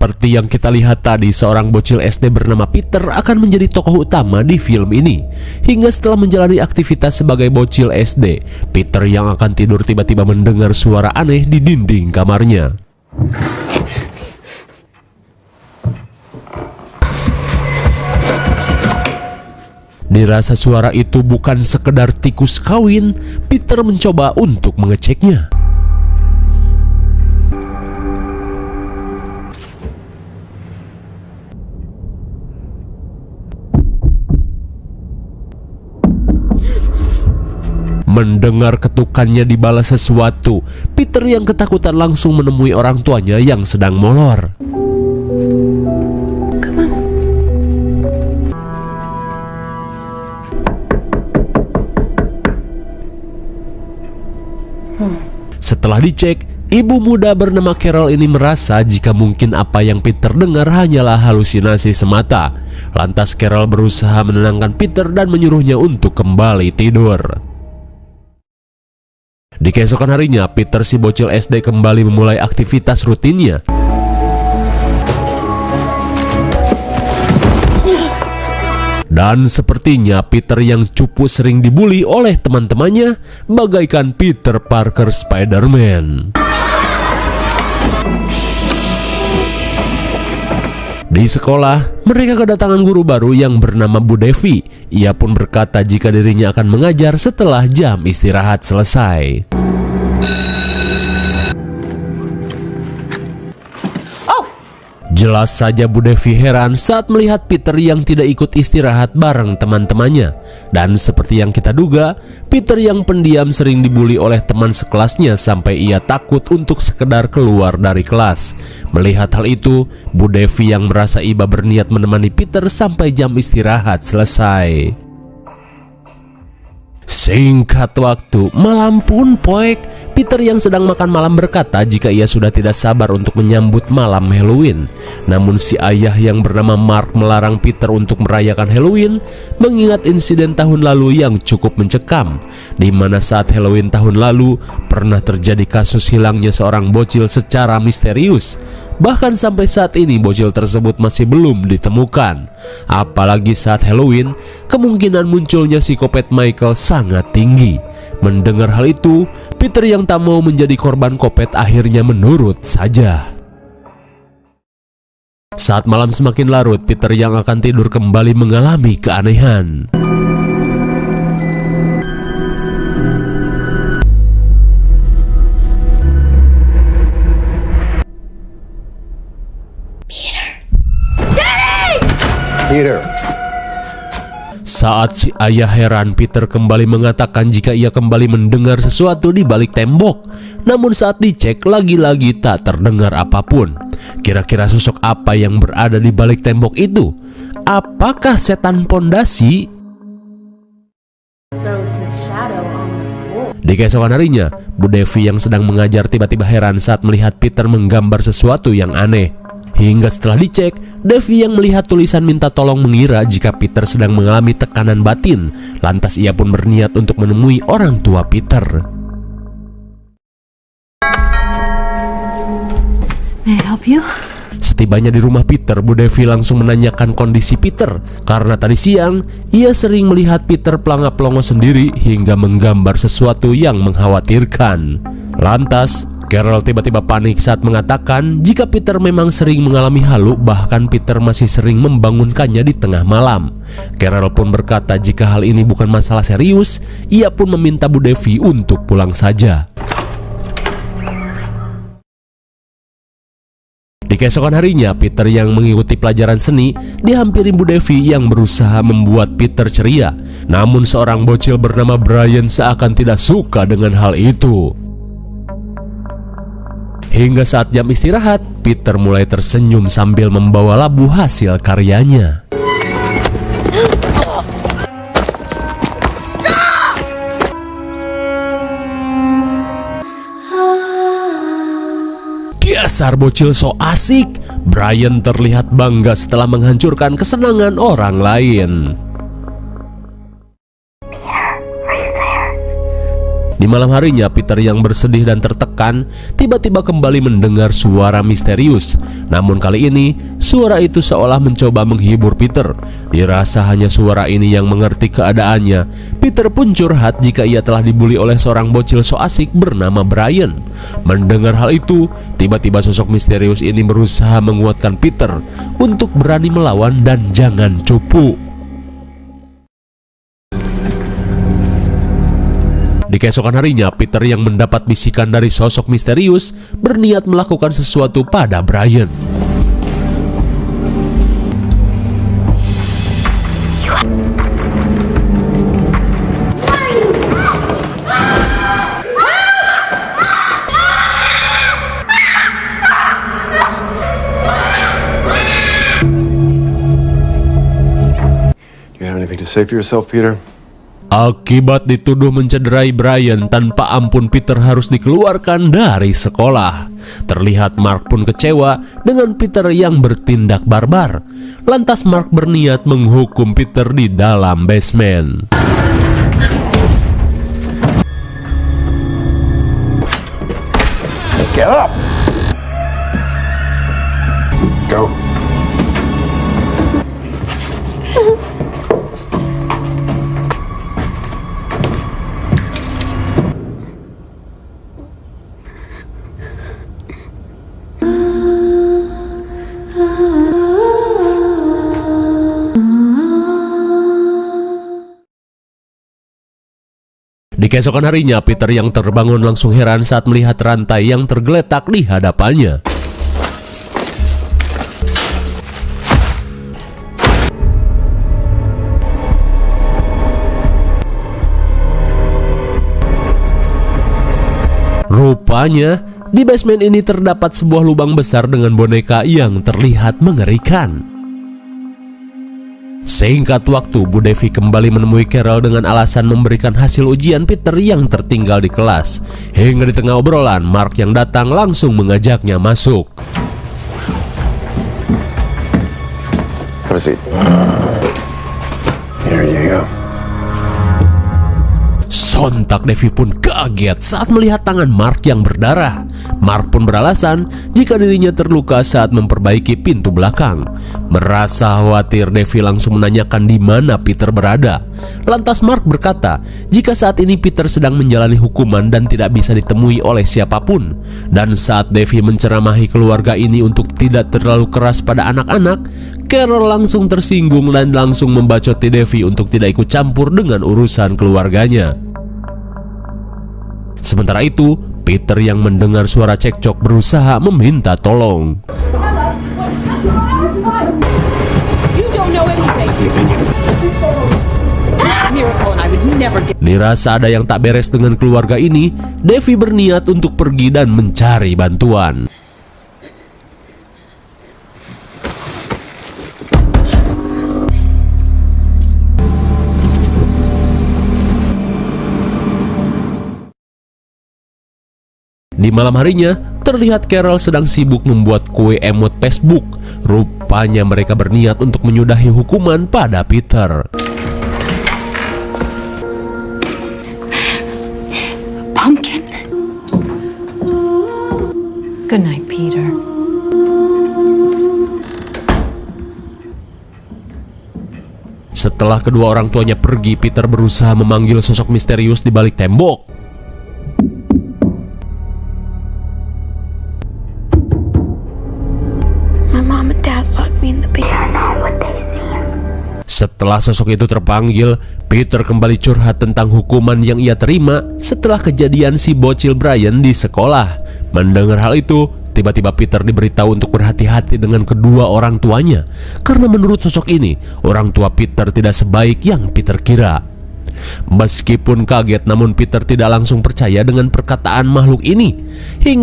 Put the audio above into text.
Seperti yang kita lihat tadi, seorang bocil SD bernama Peter akan menjadi tokoh utama di film ini. Hingga setelah menjalani aktivitas sebagai bocil SD, Peter yang akan tidur tiba-tiba mendengar suara aneh di dinding kamarnya. Dirasa suara itu bukan sekedar tikus kawin, Peter mencoba untuk mengeceknya. Mendengar ketukannya dibalas sesuatu, Peter yang ketakutan langsung menemui orang tuanya yang sedang molor. Setelah dicek, ibu muda bernama Carol ini merasa jika mungkin apa yang Peter dengar hanyalah halusinasi semata. Lantas Carol berusaha menenangkan Peter dan menyuruhnya untuk kembali tidur. Di keesokan harinya, Peter si bocil SD kembali memulai aktivitas rutinnya. Dan sepertinya Peter yang cupu sering dibully oleh teman-temannya bagaikan Peter Parker Spider-Man. Di sekolah, mereka kedatangan guru baru yang bernama Bu Devi. Ia pun berkata jika dirinya akan mengajar setelah jam istirahat selesai. Jelas saja Bu Devi heran saat melihat Peter yang tidak ikut istirahat bareng teman-temannya. Dan seperti yang kita duga, Peter yang pendiam sering dibully oleh teman sekelasnya sampai ia takut untuk sekedar keluar dari kelas. Melihat hal itu, Bu Devi yang merasa iba berniat menemani Peter sampai jam istirahat selesai. Singkat waktu, malam pun poek. Peter yang sedang makan malam berkata jika ia sudah tidak sabar untuk menyambut malam Halloween. Namun si ayah yang bernama Mark melarang Peter untuk merayakan Halloween, mengingat insiden tahun lalu yang cukup mencekam, di mana saat Halloween tahun lalu pernah terjadi kasus hilangnya seorang bocil secara misterius. Bahkan sampai saat ini bocil tersebut masih belum ditemukan. Apalagi saat Halloween, kemungkinan munculnya psikopat Michael sangat tinggi. Mendengar hal itu, Peter yang tak mau menjadi korban kopet akhirnya menurut saja. Saat malam semakin larut, Peter yang akan tidur kembali mengalami keanehan. Peter. Saat si ayah heran, Peter kembali mengatakan jika ia kembali mendengar sesuatu di balik tembok. Namun saat dicek, lagi-lagi tak terdengar apapun. Kira-kira sosok apa yang berada di balik tembok itu? Apakah setan pondasi? Di keesokan harinya, Bu Devi yang sedang mengajar tiba-tiba heran saat melihat Peter menggambar sesuatu yang aneh. Hingga setelah dicek, Devi yang melihat tulisan minta tolong mengira jika Peter sedang mengalami tekanan batin. Lantas ia pun berniat untuk menemui orang tua Peter. May I help you? Setibanya di rumah Peter, Bu Devi langsung menanyakan kondisi Peter. Karena tadi siang, ia sering melihat Peter pelangap-pelongo sendiri hingga menggambar sesuatu yang mengkhawatirkan. Lantas, Carol tiba-tiba panik saat mengatakan jika Peter memang sering mengalami halu, bahkan Peter masih sering membangunkannya di tengah malam. Carol pun berkata jika hal ini bukan masalah serius, ia pun meminta Bu Devi untuk pulang saja. Di keesokan harinya, Peter yang mengikuti pelajaran seni dihampiri Bu Devi yang berusaha membuat Peter ceria. Namun seorang bocil bernama Brian seakan tidak suka dengan hal itu. Hingga saat jam istirahat, Peter mulai tersenyum sambil membawa labu hasil karyanya. Dasar bocil so asik. Brian terlihat bangga setelah menghancurkan kesenangan orang lain. Di malam harinya, Peter yang bersedih dan tertekan tiba-tiba kembali mendengar suara misterius. Namun kali ini, suara itu seolah mencoba menghibur Peter. Dirasa hanya suara ini yang mengerti keadaannya. Peter pun curhat jika ia telah dibully oleh seorang bocil so asik bernama Brian. Mendengar hal itu, tiba-tiba sosok misterius ini berusaha menguatkan Peter untuk berani melawan dan jangan cupu. Di keesokan harinya, Peter yang mendapat bisikan dari sosok misterius berniat melakukan sesuatu pada Brian. Do you have anything to say for yourself, Peter? Akibat dituduh mencederai Brian, tanpa ampun Peter harus dikeluarkan dari sekolah. Terlihat Mark pun kecewa dengan Peter yang bertindak barbar. Lantas Mark berniat menghukum Peter di dalam basement. Get up! Go. Di keesokan harinya, Peter yang terbangun langsung heran saat melihat rantai yang tergeletak di hadapannya. Rupanya, di basement ini terdapat sebuah lubang besar dengan boneka yang terlihat mengerikan. Singkat waktu, Bu Devi kembali menemui Carol dengan alasan memberikan hasil ujian Peter yang tertinggal di kelas. Hingga di tengah obrolan, Mark yang datang langsung mengajaknya masuk. Have a seat. Here you go. Sontak Devi pun kaget saat melihat tangan Mark yang berdarah. Mark pun beralasan jika dirinya terluka saat memperbaiki pintu belakang. Merasa khawatir, Devi langsung menanyakan di mana Peter berada. Lantas Mark berkata jika saat ini Peter sedang menjalani hukuman dan tidak bisa ditemui oleh siapapun. Dan saat Devi menceramahi keluarga ini untuk tidak terlalu keras pada anak-anak, Carol langsung tersinggung dan langsung membacoti Devi untuk tidak ikut campur dengan urusan keluarganya. Sementara itu, Peter yang mendengar suara cekcok berusaha meminta tolong. Dirasa ada yang tak beres dengan keluarga ini, Devi berniat untuk pergi dan mencari bantuan. Di malam harinya, terlihat Carol sedang sibuk membuat kue emot Facebook. Rupanya mereka berniat untuk menyudahi hukuman pada Peter. Pumpkin. Good night, Peter. Setelah kedua orang tuanya pergi, Peter berusaha memanggil sosok misterius di balik tembok. Setelah sosok itu terpanggil, Peter kembali curhat tentang hukuman yang ia terima setelah kejadian si bocil Brian di sekolah. Mendengar hal itu, tiba-tiba Peter diberitahu untuk berhati-hati dengan kedua orang tuanya. Karena menurut sosok ini, orang tua Peter tidak sebaik yang Peter kira. Meskipun kaget, namun Peter tidak langsung percaya dengan perkataan makhluk ini. Hingga